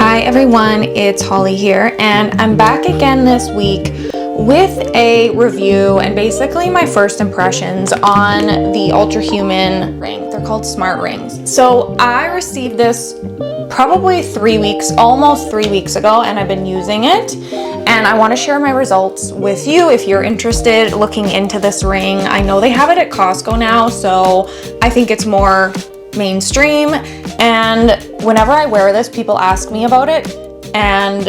Hi everyone, it's Holly here, and I'm back again this week with a review and basically my first impressions on the Ultrahuman ring. They're called smart rings. So I received this probably almost 3 weeks ago, and I've been using it, and I want to share my results with you if you're interested looking into this ring. I know they have it at Costco now, so I think it's more mainstream, and whenever I wear this, people ask me about it and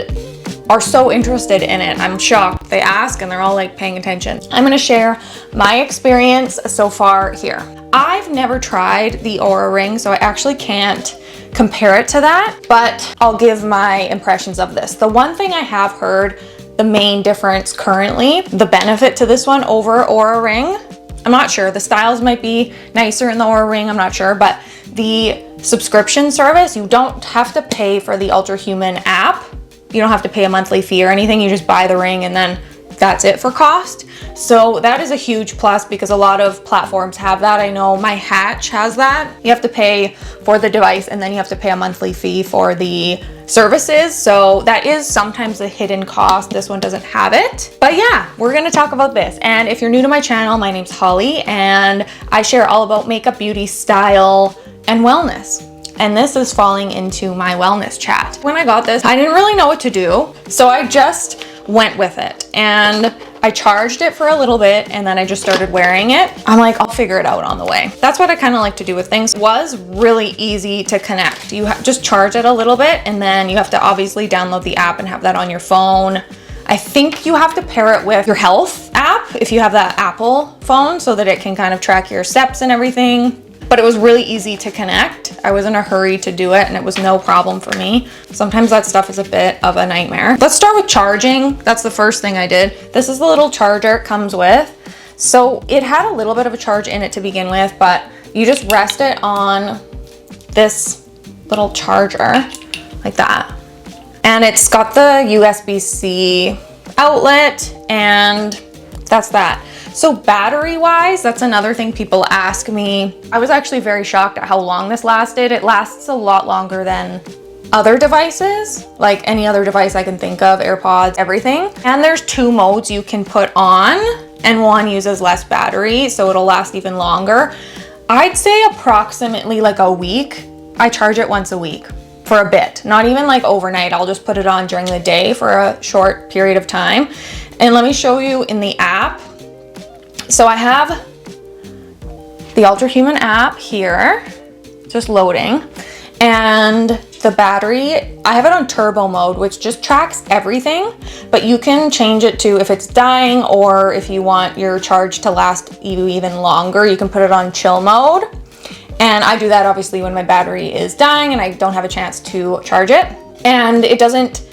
are so interested in it. I'm shocked. They ask and they're all like paying attention. I'm going to share my experience so far here. I've never tried the Oura ring, so I actually can't compare it to that, but I'll give my impressions of this. The one thing I have heard, the main difference currently, the benefit to this one over Oura ring, I'm not sure. The styles might be nicer in the Oura ring, I'm not sure, but the subscription service, you don't have to pay for the Ultrahuman app. You don't have to pay a monthly fee or anything. You just buy the ring and then that's it for cost. So that is a huge plus because a lot of platforms have that. I know my Hatch has that. You have to pay for the device and then you have to pay a monthly fee for the services. So that is sometimes a hidden cost. This one doesn't have it. But yeah, we're gonna talk about this. And if you're new to my channel, my name's Holly and I share all about makeup, beauty, style, and wellness. And this is falling into my wellness chat. When I got this, I didn't really know what to do. So I just went with it and I charged it for a little bit and then I just started wearing it. I'm like, I'll figure it out on the way. That's what I kind of like to do with things. It was really easy to connect. You just charge it a little bit and then you have to obviously download the app and have that on your phone. I think you have to pair it with your health app if you have that Apple phone so that it can kind of track your steps and everything. But it was really easy to connect. I was in a hurry to do it and it was no problem for me. Sometimes that stuff is a bit of a nightmare. Let's start with charging. That's the first thing I did. This is the little charger it comes with. So it had a little bit of a charge in it to begin with, but you just rest it on this little charger like that. And it's got the USB-C outlet and that's that. So battery wise, that's another thing people ask me. I was actually very shocked at how long this lasted. It lasts a lot longer than other devices, like any other device I can think of, AirPods, everything. And there's 2 modes you can put on and one uses less battery, so it'll last even longer. I'd say approximately like a week. I charge it once a week for a bit, not even like overnight. I'll just put it on during the day for a short period of time. And let me show you in the app. So I have the Ultrahuman app here, just loading, and the battery, I have it on turbo mode, which just tracks everything, but you can change it to if it's dying or if you want your charge to last even longer, you can put it on chill mode. And I do that obviously when my battery is dying and I don't have a chance to charge it. And it doesn't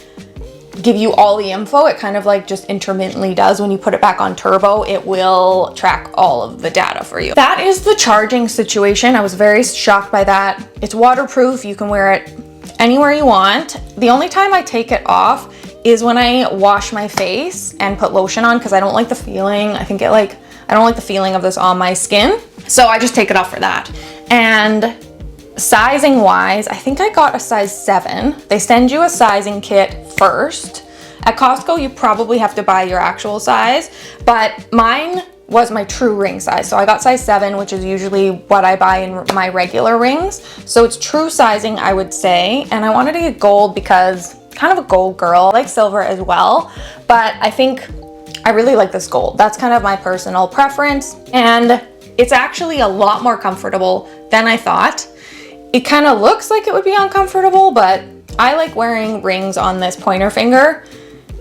give you all the info. It kind of like just intermittently does. When you put it back on turbo, it will track all of the data for you. That is the charging situation. I was very shocked by that. It's waterproof. You can wear it anywhere you want. The only time I take it off is when I wash my face and put lotion on because I don't like the feeling. I don't like the feeling of this on my skin. So I just take it off for that. And sizing wise, I think I got a size 7. They send you a sizing kit first. At Costco, you probably have to buy your actual size, but mine was my true ring size. So I got size 7, which is usually what I buy in my regular rings. So it's true sizing, I would say. And I wanted to get gold because kind of a gold girl. I like silver as well, but I think I really like this gold. That's kind of my personal preference. And it's actually a lot more comfortable than I thought. It kind of looks like it would be uncomfortable, but I like wearing rings on this pointer finger.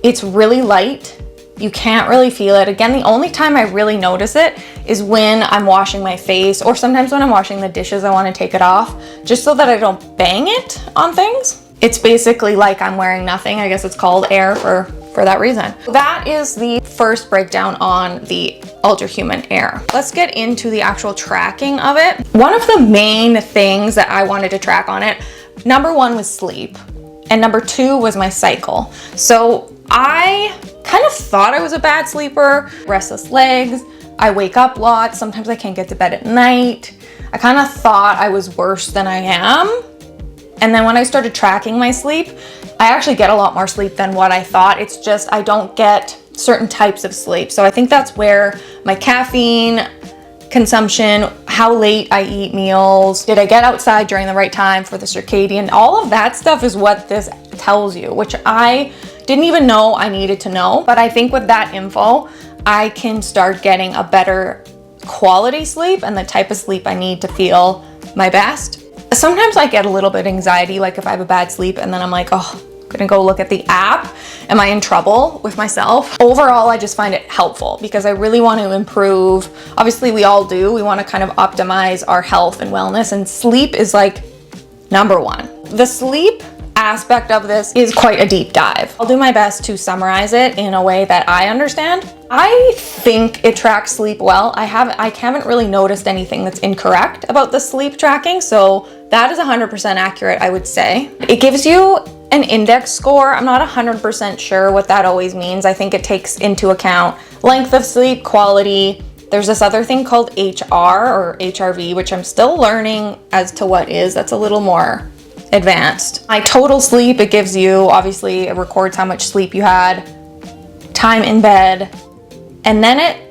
It's really light. You can't really feel it. Again, the only time I really notice it is when I'm washing my face, or sometimes when I'm washing the dishes, I want to take it off just so that I don't bang it on things. It's basically like I'm wearing nothing. I guess it's called Air for that reason. That is the first breakdown on the Ultrahuman Air. Let's get into the actual tracking of it. One of the main things that I wanted to track on it, number 1 was sleep, and number 2 was my cycle. So I kind of thought I was a bad sleeper, restless legs, I wake up lots, sometimes I can't get to bed at night. I kind of thought I was worse than I am. And then when I started tracking my sleep, I actually get a lot more sleep than what I thought. It's just I don't get certain types of sleep. So I think that's where my caffeine consumption, how late I eat meals, did I get outside during the right time for the circadian, all of that stuff is what this tells you, which I didn't even know I needed to know. But I think with that info, I can start getting a better quality sleep and the type of sleep I need to feel my best. Sometimes I get a little bit anxiety, like if I have a bad sleep and then I'm like, oh, I'm gonna go look at the app. Am I in trouble with myself? Overall, I just find it helpful because I really want to improve. Obviously, we all do. We want to kind of optimize our health and wellness, and sleep is like number one. The sleep aspect of this is quite a deep dive. I'll do my best to summarize it in a way that I understand. I think it tracks sleep well. I haven't really noticed anything that's incorrect about the sleep tracking, so that is 100% accurate, I would say. It gives you an index score. I'm not 100% sure what that always means. I think it takes into account length of sleep, quality. There's this other thing called HR or HRV, which I'm still learning as to what is. That's a little more advanced. My total sleep, it gives you, obviously it records how much sleep you had, time in bed, and then it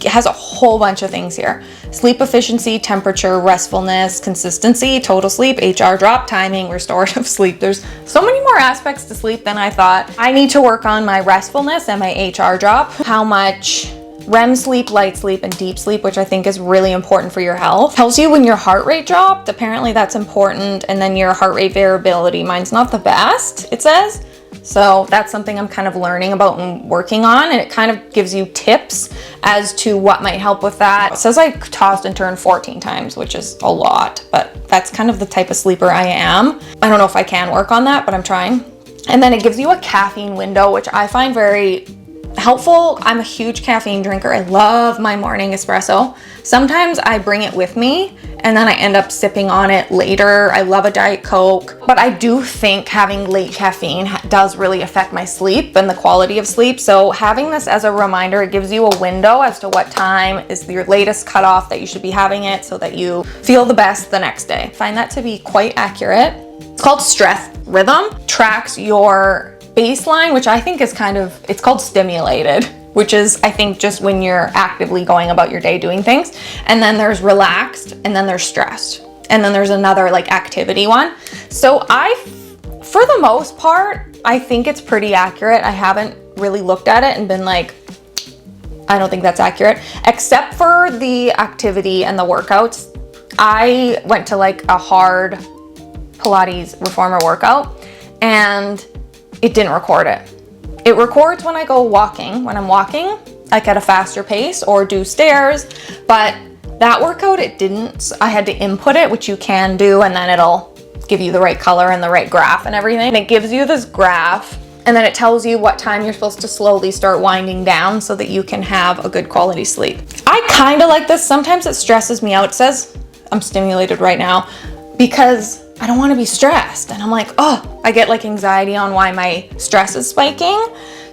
has a whole bunch of things here. Sleep efficiency, temperature, restfulness, consistency, total sleep, HR drop, timing, restorative sleep. There's so many more aspects to sleep than I thought. I need to work on my restfulness and my HR drop, how much REM sleep, light sleep, and deep sleep, which I think is really important for your health. Tells you when your heart rate dropped. Apparently that's important. And then your heart rate variability. Mine's not the best, it says. So that's something I'm kind of learning about and working on. And it kind of gives you tips as to what might help with that. It says I tossed and turned 14 times, which is a lot, but that's kind of the type of sleeper I am. I don't know if I can work on that, but I'm trying. And then it gives you a caffeine window, which I find very helpful. I'm a huge caffeine drinker. I love my morning espresso. Sometimes I bring it with me and then I end up sipping on it later. I love a Diet Coke, but I do think having late caffeine does really affect my sleep and the quality of sleep. So having this as a reminder, it gives you a window as to what time is your latest cutoff that you should be having it so that you feel the best the next day. I find that to be quite accurate. It's called Stress Rhythm. Tracks your baseline, which I think is it's called stimulated, which is I think just when you're actively going about your day doing things. And then there's relaxed, and then there's stressed. And then there's another like activity one. So for the most part, I think it's pretty accurate. I haven't really looked at it and been like, I don't think that's accurate, except for the activity and the workouts. I went to like a hard Pilates reformer workout and it didn't record it. It records when I go walking, when I'm walking, like at a faster pace or do stairs, but that workout, it didn't. So I had to input it, which you can do, and then it'll give you the right color and the right graph and everything. And it gives you this graph, and then it tells you what time you're supposed to slowly start winding down so that you can have a good quality sleep. I kind of like this. Sometimes it stresses me out. It says I'm stimulated right now because I don't want to be stressed. And I'm like, oh, I get like anxiety on why my stress is spiking.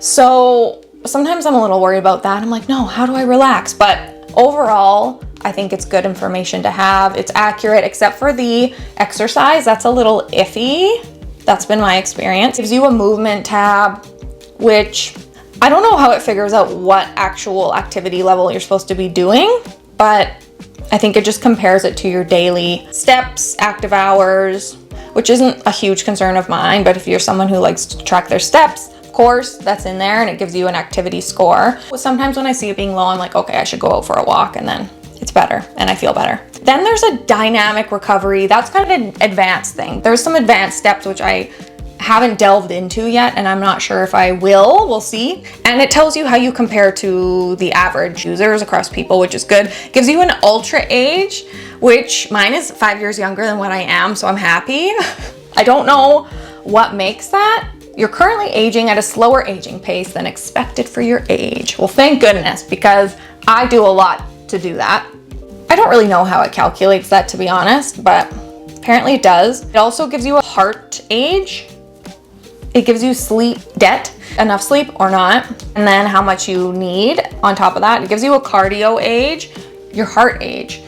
So sometimes I'm a little worried about that. I'm like, no, how do I relax? But overall, I think it's good information to have. It's accurate, except for the exercise. That's a little iffy. That's been my experience. It gives you a movement tab, which I don't know how it figures out what actual activity level you're supposed to be doing, but I think it just compares it to your daily steps, active hours, which isn't a huge concern of mine, but if you're someone who likes to track their steps, of course, that's in there, and it gives you an activity score. Sometimes when I see it being low, I'm like, okay, I should go out for a walk, and then it's better, and I feel better. Then there's a dynamic recovery. That's kind of an advanced thing. There's some advanced steps, which I haven't delved into yet, and I'm not sure if I will. We'll see. And it tells you how you compare to the average users across people, which is good. Gives you an ultra age, which mine is 5 years younger than what I am, so I'm happy. I don't know what makes that. You're currently aging at a slower aging pace than expected for your age. Well, thank goodness, because I do a lot to do that. I don't really know how it calculates that, to be honest, but apparently it does. It also gives you a heart age. It gives you sleep debt, enough sleep or not, and then how much you need on top of that. It gives you a cardio age, your heart age.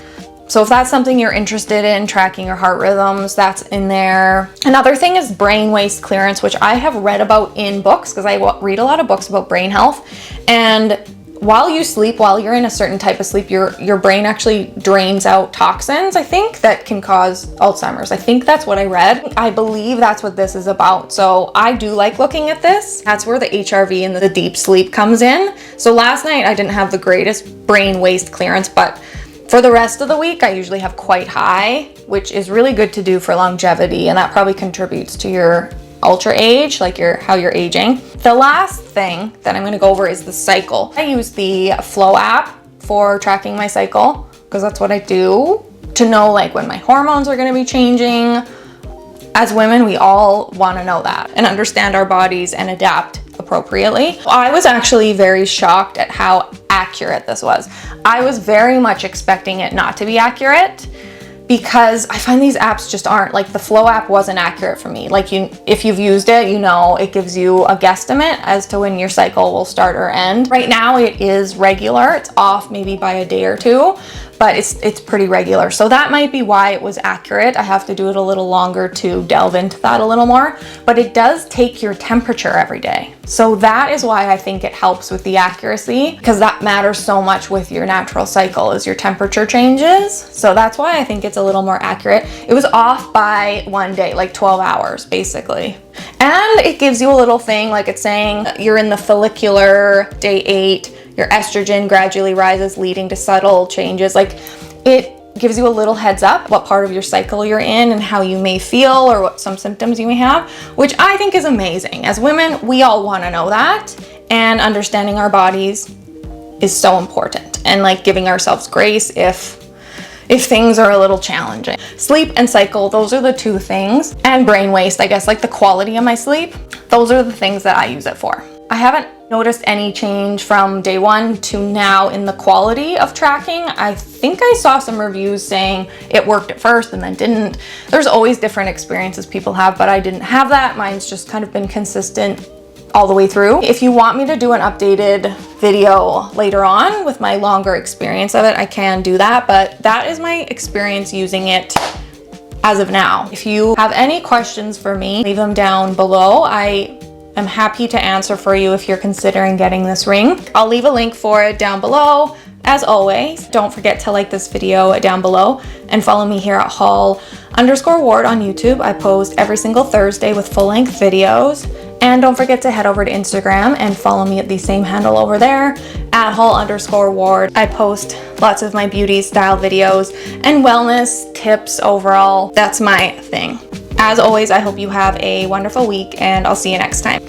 So if that's something you're interested in, tracking your heart rhythms, that's in there. Another thing is brain waste clearance, which I have read about in books because I read a lot of books about brain health. And while you sleep, while you're in a certain type of sleep, your brain actually drains out toxins, I think, that can cause Alzheimer's. I think that's what I read. I believe that's what this is about. So I do like looking at this. That's where the HRV and the deep sleep comes in. So last night I didn't have the greatest brain waste clearance, but for the rest of the week, I usually have quite high, which is really good to do for longevity, and that probably contributes to your ultra age, like how you're aging. The last thing that I'm gonna go over is the cycle. I use the Flow app for tracking my cycle because that's what I do to know like when my hormones are gonna be changing. As women, we all wanna know that and understand our bodies and adapt appropriately. I was actually very shocked at how accurate this was. I was very much expecting it not to be accurate because I find these apps just aren't. Like the Flow app wasn't accurate for me. Like if you've used it, you know it gives you a guesstimate as to when your cycle will start or end. Right now it is regular. It's off maybe by a day or two, but it's pretty regular. So that might be why it was accurate. I have to do it a little longer to delve into that a little more, but it does take your temperature every day. So that is why I think it helps with the accuracy, because that matters so much with your natural cycle as your temperature changes. So that's why I think it's a little more accurate. It was off by one day, like 12 hours basically. And it gives you a little thing like it's saying you're in the follicular day 8, your estrogen gradually rises leading to subtle changes. Like it gives you a little heads up what part of your cycle you're in and how you may feel or what some symptoms you may have, which I think is amazing. As women, we all want to know that, and understanding our bodies is so important, and like giving ourselves grace if things are a little challenging. Sleep and cycle, those are the two things. And brain waste, I guess, like the quality of my sleep, those are the things that I use it for. I haven't noticed any change from day 1 to now in the quality of tracking. I think I saw some reviews saying it worked at first and then didn't. There's always different experiences people have, but I didn't have that. Mine's just kind of been consistent all the way through. If you want me to do an updated video later on with my longer experience of it, I can do that, but that is my experience using it as of now. If you have any questions for me, leave them down below. I'm happy to answer for you if you're considering getting this ring. I'll leave a link for it down below. As always, don't forget to like this video down below and follow me here at holl_ward on YouTube. I post every single Thursday with full-length videos. And don't forget to head over to Instagram and follow me at the same handle over there at holl_ward. I post lots of my beauty style videos and wellness tips overall. That's my thing. As always, I hope you have a wonderful week, and I'll see you next time.